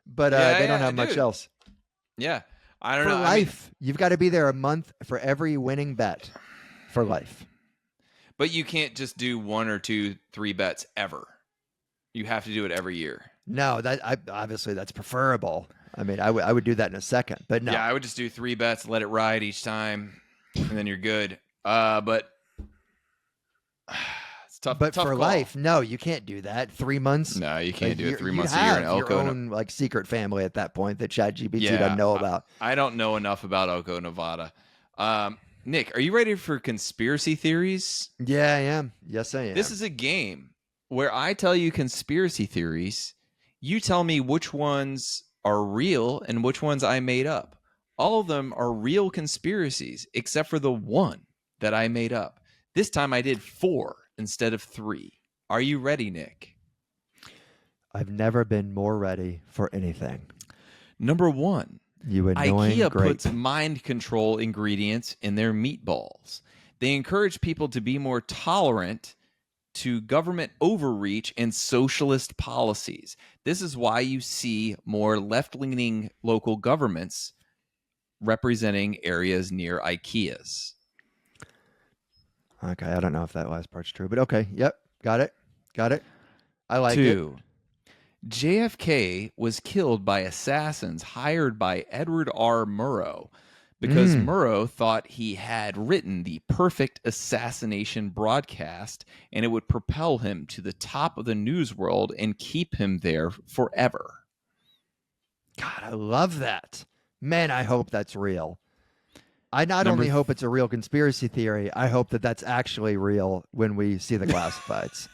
but they don't have much else. Yeah. I don't know. For life. You've got to be there a month for every winning bet for life. But you can't just do 1 or 2, 3 bets ever. You have to do it every year. No, obviously that's preferable. I mean, I would do that in a second, but no. Yeah, I would just do 3 bets, let it ride each time, and then you're good. But it's tough. But tough for call. Life, no, you can't do that. 3 months. No, you can't do it 3 months a a year in Elko. Your own like secret family at that point that ChatGPT doesn't know about. I don't know enough about Elko, Nevada. Nick, are you ready for conspiracy theories? Yeah, I am. Yes, I am. This is a game where I tell you conspiracy theories. You tell me which ones are real and which ones I made up. All of them are real conspiracies, except for the one that I made up. This time I did 4 instead of 3. Are you ready, Nick? I've never been more ready for anything. Number 1. You annoying IKEA grape. puts mind control ingredients in their meatballs. They encourage people to be more tolerant to government overreach and socialist policies. This is why you see more left-leaning local governments representing areas near IKEAs. Okay, I don't know if that last part's true, but okay. Yep, got it. I like 2. it. JFK was killed by assassins hired by Edward R. Murrow because Murrow thought he had written the perfect assassination broadcast and it would propel him to the top of the news world and keep him there forever. God, I love that. Man, I hope that's real. I not only hope it's a real conspiracy theory, I hope that that's actually real when we see the classifieds.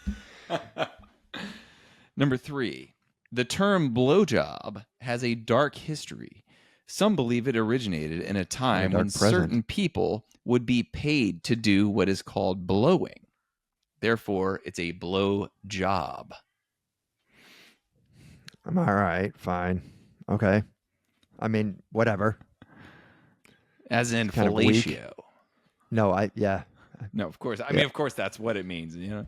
Number 3, the term blowjob has a dark history. Some believe it originated in a time when certain people would be paid to do what is called blowing. Therefore, it's a blow job. I'm all right. Fine. Okay. I mean, whatever. As in fellatio. No, No, of course. I mean, of course, that's what it means. You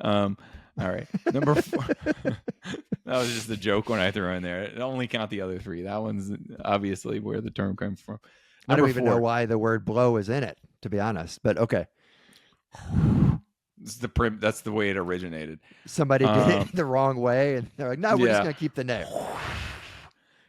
know. All right. Number 4. That was just a joke when I threw in there. It only count the other 3. That one's obviously where the term comes from. I don't even know why the word blow is in it, to be honest. But okay. That's the way it originated. Somebody did it the wrong way, and they're like, no, we're just going to keep the name.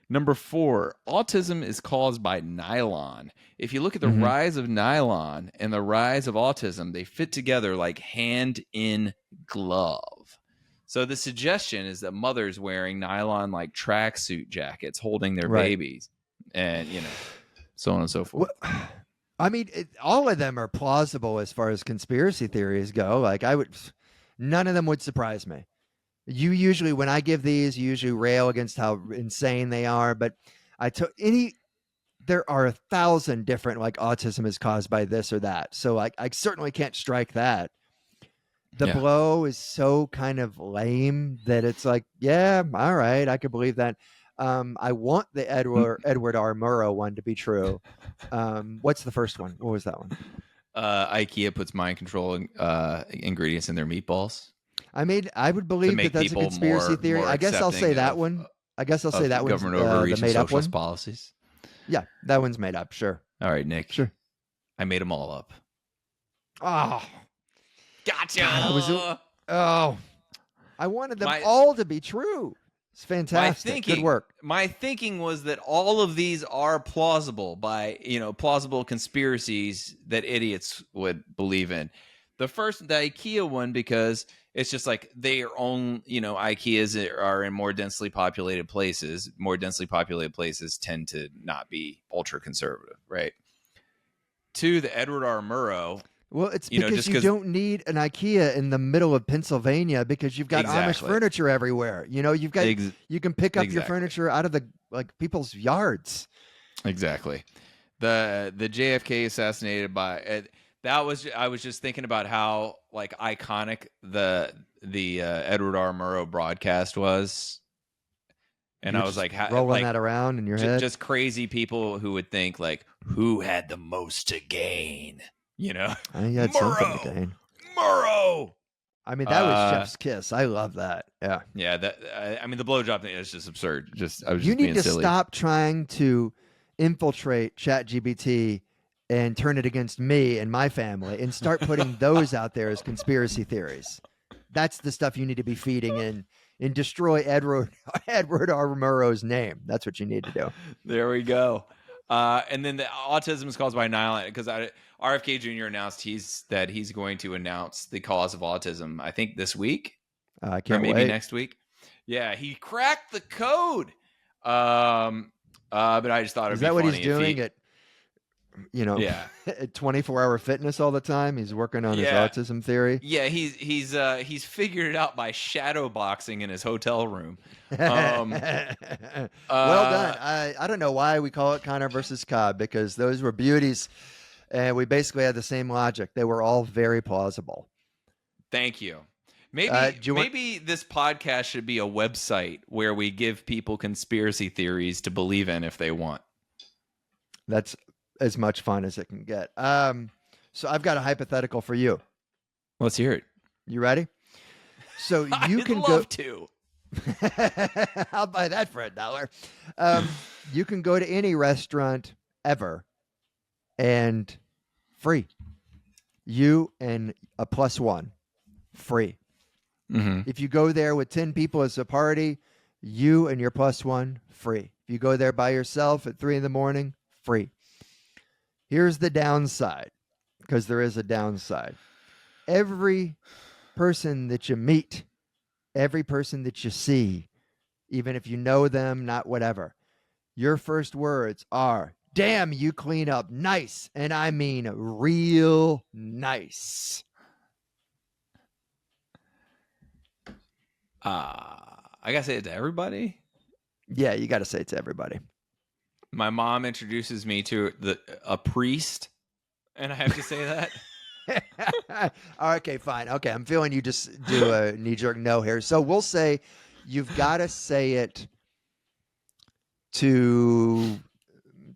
Number 4, autism is caused by nylon. If you look at the rise of nylon and the rise of autism, they fit together like hand in glove. So the suggestion is that mothers wearing nylon like tracksuit jackets holding their babies and, you know, so on and so forth. Well, I mean, all of them are plausible as far as conspiracy theories go. Like none of them would surprise me. You usually, when I give these, you usually rail against how insane they are. But there are 1,000 different, like, autism is caused by this or that. So like, I certainly can't strike that. The blow is so kind of lame that it's like, yeah, all right, I could believe that. I want the Edward R. Murrow one to be true. What's the first one? What was that one? IKEA puts mind control ingredients in their meatballs. I would believe that that's a conspiracy theory. I guess I'll say that one. Government overreach and socialist policies. Yeah, that one's made up. Sure. All right, Nick. Sure. I made them all up. Oh, gotcha. God, I wanted them all to be true. It's fantastic. Good work. My thinking was that all of these are plausible plausible conspiracies that idiots would believe in. The first, the IKEA one, because it's just like their own, IKEAs are in more densely populated places. More densely populated places tend to not be ultra conservative, right? Two, the Edward R. Murrow. Well, it's because you don't need an IKEA in the middle of Pennsylvania because you've got Amish furniture everywhere. You've got you can pick up your furniture out of the people's yards. Exactly. The JFK assassinated by I was just thinking about how iconic the Edward R. Murrow broadcast was. And You're I was rolling that around in your head. Just crazy people who would think who had the most to gain. He had something to gain. Murrow. I mean, that was chef's kiss. I love that. Yeah. Yeah. The blowjob thing is just absurd. You need to stop trying to infiltrate ChatGPT and turn it against me and my family and start putting those out there as conspiracy theories. That's the stuff you need to be feeding in and destroy Edward R. Murrow's name. That's what you need to do. There we go. And then the autism is caused by Nile, because RFK Jr. announced that he's going to announce the cause of autism, I think this week. I can't wait. Maybe next week. Yeah, he cracked the code. But I just thought it'd be funny. Is that what he's doing at 24-hour fitness all the time? He's working on his autism theory. Yeah, he's figured it out by shadow boxing in his hotel room. Well done. I don't know why we call it Conner Vs Cobb, because those were beauties, and we basically had the same logic. They were all very plausible. Thank you. Maybe this podcast should be a website where we give people conspiracy theories to believe in if they want. That's as much fun as it can get. So I've got a hypothetical for you. Let's hear it. You ready? So you can love to. I'll buy that for $1. You can go to any restaurant ever and free. You and a +1 free. Mm-hmm. If you go there with 10 people as a party, you and your +1 free. If you go there by yourself at 3 a.m, free. Here's the downside, because there is a downside. Every person that you meet, every person that you see, even if you know them, not whatever, your first words are, "Damn, you clean up nice." And I mean real nice. I gotta say it to everybody? Yeah, you gotta say it to everybody. My mom introduces me to a priest, and I have to say that. Okay, fine. Okay, I'm feeling you just do a knee-jerk no here. So we'll say you've got to say it to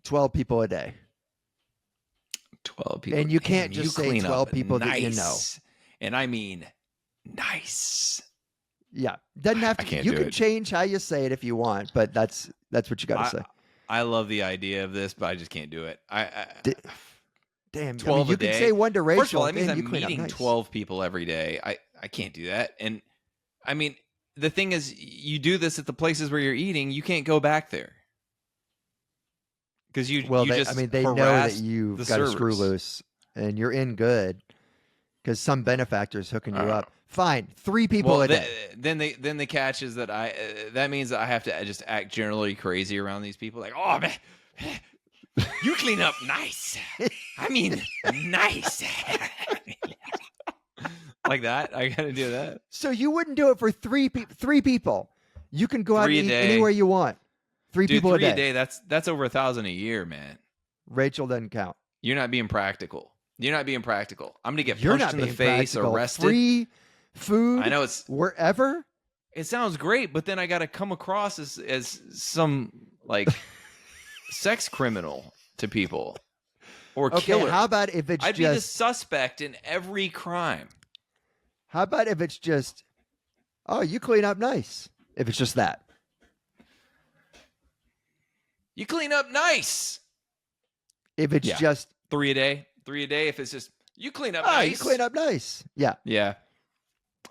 12 people a day. 12 people. And you can't just say 12 people nice. That you know. And I mean nice. Yeah. Doesn't have to. You can change how you say it if you want, but that's what you got to say. I love the idea of this, but I just can't do it. Damn, 12 you a day. Can say one to Rachel. First of all, that means I'm meeting 12 people every day. I can't do that. And I mean, the thing is, you do this at the places where you're eating, you can't go back there. Because they know that you've got a screw loose and you're in good because some benefactor's hooking you up. Fine, 3 people a day. Then the catch is that that means that I have to just act generally crazy around these people. Like, oh man, you clean up nice. I mean, nice. Like that. I gotta do that. So you wouldn't do it for 3 people. You can go out and eat anywhere you want. 3 people a day. 3 a day. That's over 1,000 a year, man. Rachel doesn't count. You're not being practical. I'm gonna get punched in the face, arrested. Free food. I know it's wherever. It sounds great, but then I gotta come across as some sex criminal to people or killer. How about if it's I'd be the suspect in every crime. How about if it's just, oh, you clean up nice. If it's just that. You clean up nice. If it's just 3 a day. 3 a day. If it's just, you clean up nice. You clean up nice. Yeah. Yeah.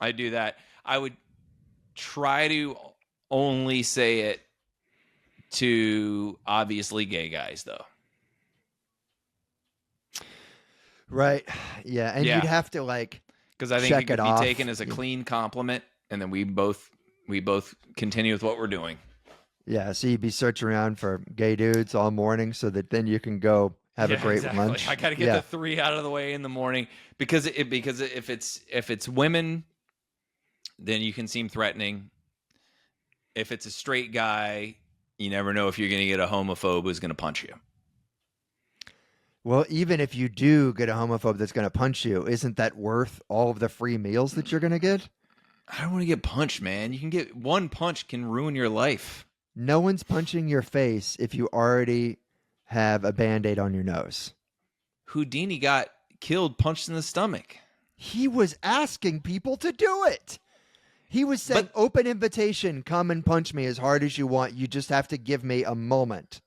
I do that. I would try to only say it to obviously gay guys, though. Right. Yeah. And you'd have to because I think it could be taken as a clean compliment, and then we both continue with what we're doing. Yeah. So you'd be searching around for gay dudes all morning so that then you can go have a great lunch. I got to get the 3 out of the way in the morning because if it's women, then you can seem threatening. If it's a straight guy, you never know if you're going to get a homophobe who's going to punch you. Well, even if you do get a homophobe that's going to punch you, isn't that worth all of the free meals that you're going to get? I don't want to get punched, man. You can get one punch can ruin your life. No one's punching your face if you already have a Band-Aid on your nose. Houdini got killed, punched in the stomach. He was asking people to do it. He was saying, open invitation, come and punch me as hard as you want. You just have to give me a moment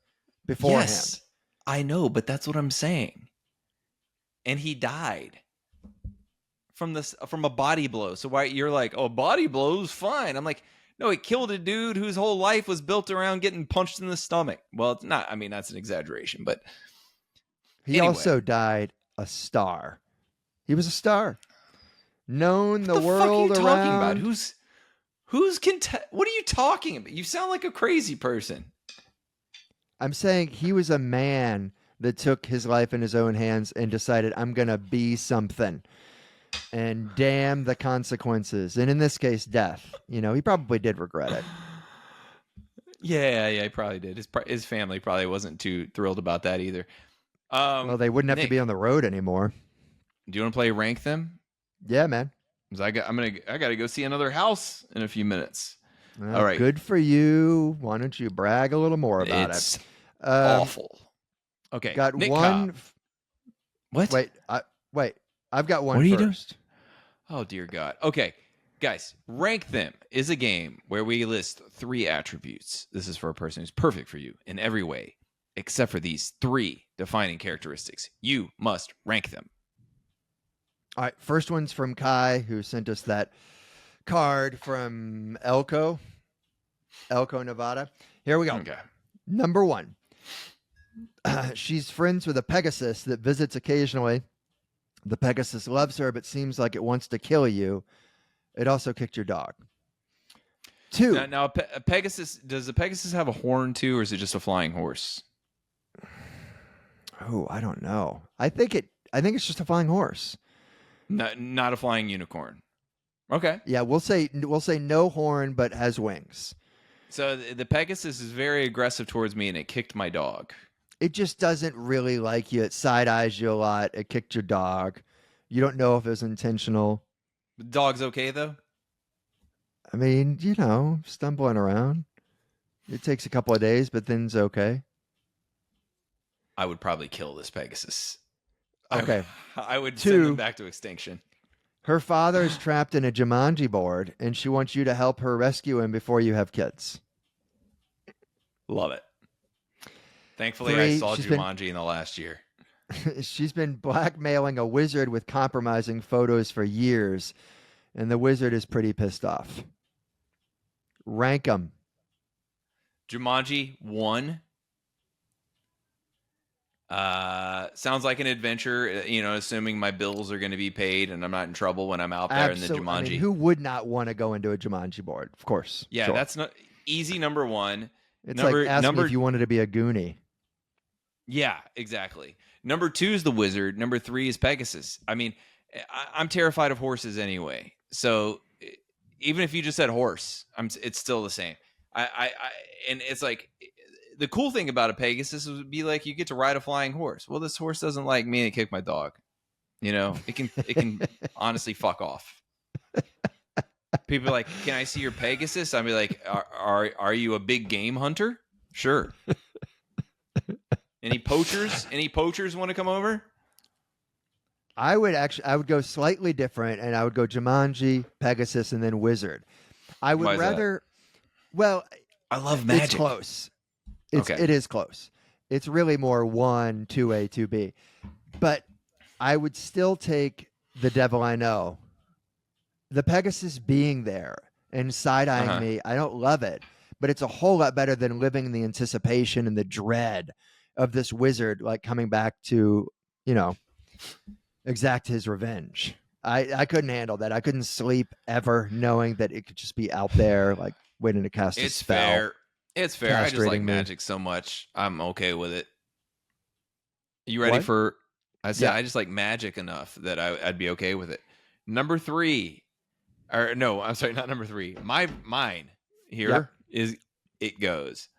beforehand. Yes, I know, but that's what I'm saying. And he died from a body blow. So why you're like, oh, body blow's fine. I'm like, no, it killed a dude whose whole life was built around getting punched in the stomach. Well, it's not. I mean, that's an exaggeration, but he also died a star. He was a star, known the world around. What are you talking about? What are you talking about? You sound like a crazy person. I'm saying he was a man that took his life in his own hands and decided, I'm going to be something. And damn the consequences. And in this case, death. You know, he probably did regret it. Yeah, he probably did. His family probably wasn't too thrilled about that either. Well, they wouldn't have to be on the road anymore. Do you want to play Rank Them? Yeah, man. I got to go see another house in a few minutes. All right. Good for you. Why don't you brag a little more about it? Awful. Okay. Got Nick one. Cobb. What? Wait. I've got one what are you first. Doing? Oh, dear God. Okay. Guys, Rank Them is a game where we list 3 attributes. This is for a person who's perfect for you in every way, except for these 3 defining characteristics. You must rank them. All right. First one's from Kai, who sent us that card from Elko, Nevada. Here we go. Okay. Number 1. She's friends with a Pegasus that visits occasionally. The Pegasus loves her, but seems like it wants to kill you. It also kicked your dog. 2. Now a Pegasus, does the Pegasus have a horn too, or is it just a flying horse? Oh, I don't know. I think it's just a flying horse. Not a flying unicorn. Okay. Yeah, we'll say no horn, but has wings. So the Pegasus is very aggressive towards me, and it kicked my dog. It just doesn't really like you. It side eyes you a lot. It kicked your dog. You don't know if it was intentional. The dog's okay though? I mean, stumbling around. It takes a couple of days, but then it's okay. I would probably kill this Pegasus. Okay. I would send them back to extinction. Her father is trapped in a Jumanji board, and she wants you to help her rescue him before you have kids. Love it. Thankfully, 3, I saw Jumanji in the last year. She's been blackmailing a wizard with compromising photos for years, and the wizard is pretty pissed off. Rank them. Jumanji 1. Sounds like an adventure, assuming my bills are going to be paid and I'm not in trouble when I'm out there in the Jumanji. I mean, who would not want to go into a Jumanji board? Of course. Yeah, sure. That's not easy. Number 1. It's like asking if you wanted to be a Goonie. Yeah, exactly. Number 2 is the wizard. Number 3 is Pegasus. I mean, I'm terrified of horses anyway. So even if you just said horse, it's still the same. And it's like, the cool thing about a Pegasus would be like you get to ride a flying horse. Well, this horse doesn't like me and it kicked my dog. It can honestly fuck off. People are like, can I see your Pegasus? I'd be like, are you a big game hunter? Sure. Any poachers want to come over? I would go slightly different, and I would go Jumanji, Pegasus, and then Wizard. I would rather. Well, I love magic. It's close. It is close. It's really more 1, 2A, 2B. But I would still take The Devil I Know. The Pegasus being there and side-eyeing me. I don't love it, but it's a whole lot better than living in the anticipation and the dread of this wizard like coming back to, exact his revenge. I couldn't handle that. I couldn't sleep ever knowing that it could just be out there, like waiting to cast a spell. Fair. It's fair. I just like magic so much. I'm okay with it. You ready for? I said I just like magic enough that I'd be okay with it. Number 3, or no, I'm sorry, not number 3. Mine here is it goes.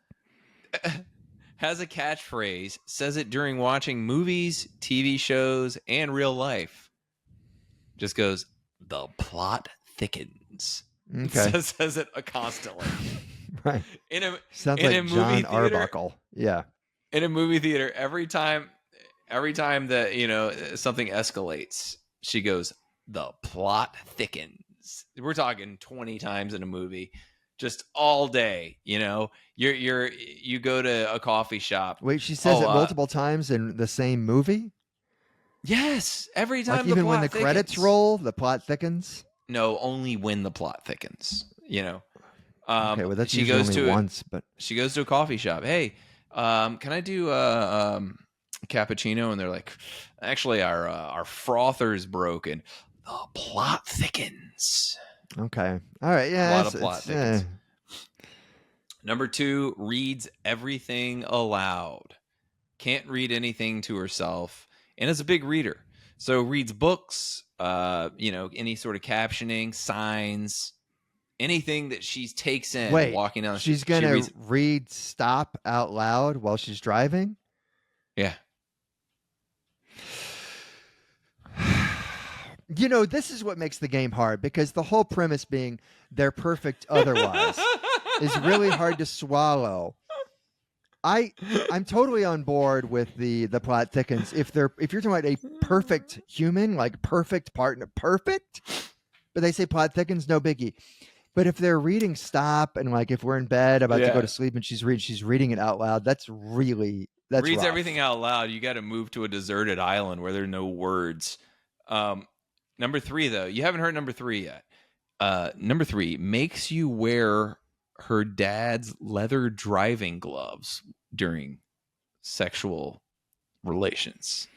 Has a catchphrase, says it during watching movies, TV shows, and real life. Just goes, the plot thickens. Okay. Says it constantly. Right. Sounds in like a movie John theater, Arbuckle. Yeah. In a movie theater, every time that, something escalates, she goes, the plot thickens. We're talking 20 times in a movie. Just all day, you go to a coffee shop. Wait, she says it multiple times in the same movie? Yes, every time. Like even when the credits roll, the plot thickens. No, only when the plot thickens. Okay, well that's usually only once, but she goes to a coffee shop. Hey, can I do a cappuccino? And they're like, actually, our frother's broken. The plot thickens. Okay. All right. Yeah. A lot of plot thickens. Number 2, reads everything aloud. Can't read anything to herself, and is a big reader. So reads books, any sort of captioning, signs, anything that she takes in. Walking down the street. She's gonna read "stop" out loud while she's driving. Yeah. This is what makes the game hard, because the whole premise being they're perfect otherwise is really hard to swallow. I'm totally on board with the plot thickens. If you're talking about a perfect human, like perfect partner, perfect, but they say plot thickens, no biggie. But if they're reading "stop" and like if we're in bed about to go to sleep and she's reading it out loud, that's reads rough. Everything out loud. You got to move to a deserted island where there are no words. Number 3, though, you haven't heard number 3 yet. Number 3 makes you wear her dad's leather driving gloves during sexual relations.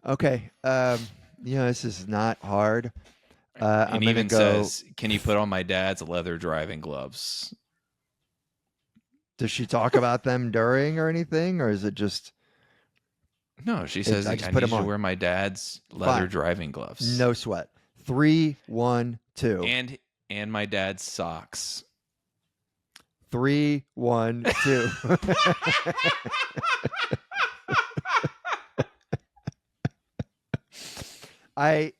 Okay. This is not hard. And even says, can you put on my dad's leather driving gloves? Does she talk about them during or anything? Or is it just... No, she says, I need you to wear my dad's leather driving gloves. No sweat. 3, 1, 2. And my dad's socks. 3, 1, 2. I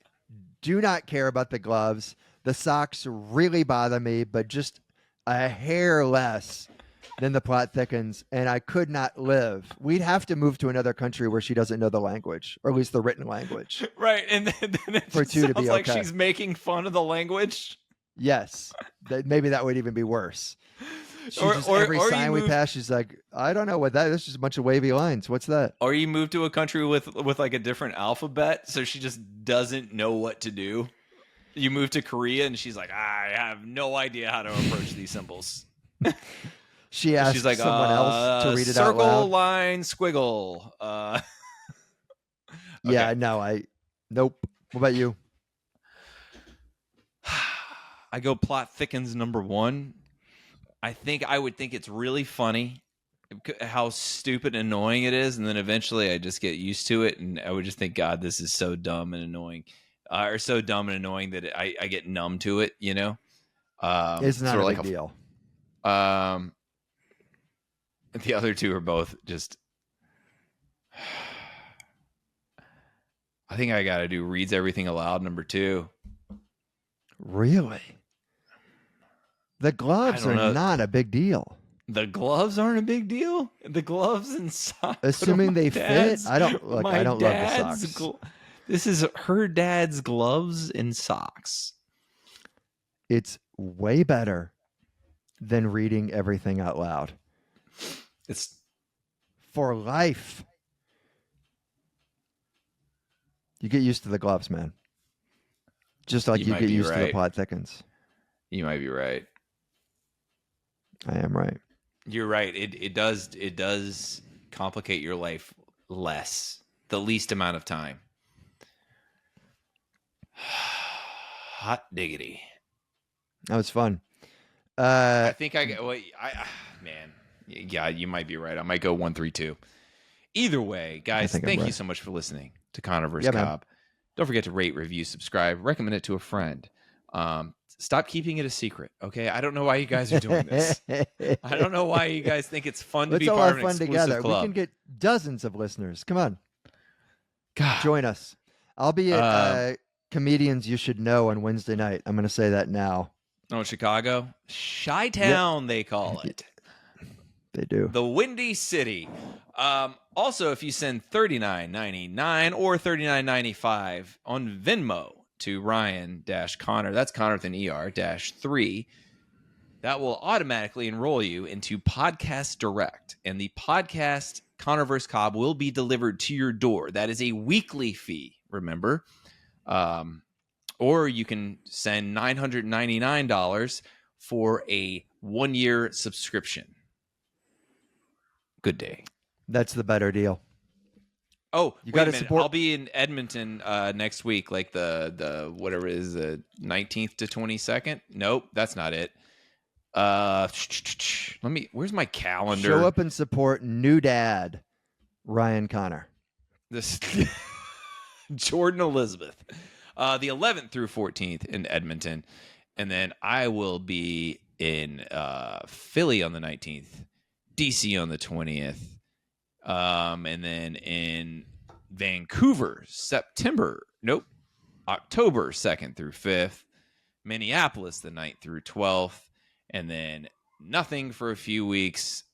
do not care about the gloves. The socks really bother me, but just a hair less than the plot thickens, and I could not live. We'd have to move to another country where she doesn't know the language, or at least the written language. Right, and then it for 2 to be like okay. She's making fun of the language. Yes, maybe that would even be worse. Every sign we pass, she's like, I don't know what that is. It's just a bunch of wavy lines. What's that? Or you move to a country with like a different alphabet, so she just doesn't know what to do. You move to Korea, and she's like, I have no idea how to approach these symbols. She asked someone else to read it out loud. Circle, line, squiggle. Okay. Yeah, no, nope. What about you? I go plot thickens number 1. I would think it's really funny how stupid and annoying it is, and then eventually I just get used to it, and I would just think, God, this is so dumb and annoying, or so dumb and annoying that I get numb to it. It's not a big deal. The other 2 are both just. I think I got to do reads everything aloud number 2. Really? The gloves are not a big deal. The gloves aren't a big deal. The gloves and socks. Assuming they fit. I don't love the socks. This is her dad's gloves and socks. It's way better than reading everything out loud. It's for life. You get used to the gloves, man. Just like you get used to the right. plot thickens. You might be right. I am right. You're right. It does complicate your life less, the least amount of time. Hot diggity. That was fun. I think man, yeah, you might be right. I might go 1-3-2. Either way, guys, thank you so much for listening to Conner Vs Cobb. Man. Don't forget to rate, review, subscribe, recommend it to a friend. Stop keeping it a secret, okay? I don't know why you guys are doing this. I don't know why you guys think it's fun to be part of an exclusive together. Club. We can get dozens of listeners. Come on. God. Join us. I'll be at Comedians You Should Know on Wednesday night. I'm going to say that now. Oh, Chicago? Chi-Town, they call it. They do. The Windy City. Also, if you send $39.99 or $39.95 on Venmo to Ryan-Conner, that's Conner with an ER, -3, that will automatically enroll you into Podcast Direct. And the podcast, Conner Vs Cobb, will be delivered to your door. That is a weekly fee, remember? Or you can send $999 for a 1-year subscription. Good day. That's the better deal. Oh, you got to support. I'll be in Edmonton next week, like the whatever it is, the 19th to 22nd. Nope, that's not it. Where's my calendar? Show up and support new dad, Ryan Conner. This Jordan Elizabeth. The 11th through 14th in Edmonton, and then I will be in Philly on the 19th, DC on the 20th. And then in Vancouver, October 2nd through 5th, Minneapolis the 9th through 12th, and then nothing for a few weeks.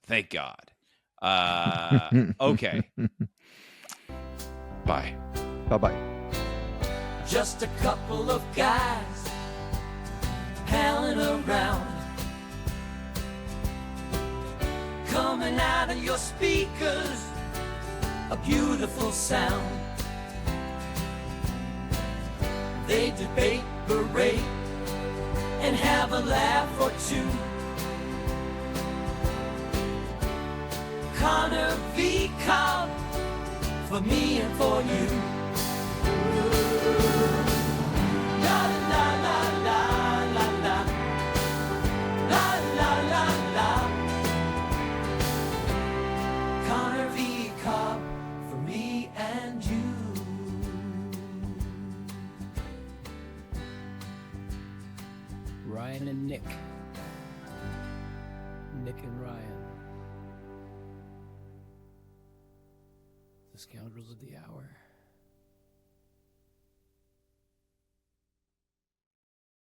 Thank God. Okay. Bye. Bye-bye. Just a couple of guys palling around, coming out of your speakers, a beautiful sound. They debate, berate, and have a laugh or two. Conner v. Cobb, for me and for you. La la la la la la, la la la la. Conner v. Cobb, for me and you. Ryan and Nick. Nick and Ryan. The Scoundrels of the Hour.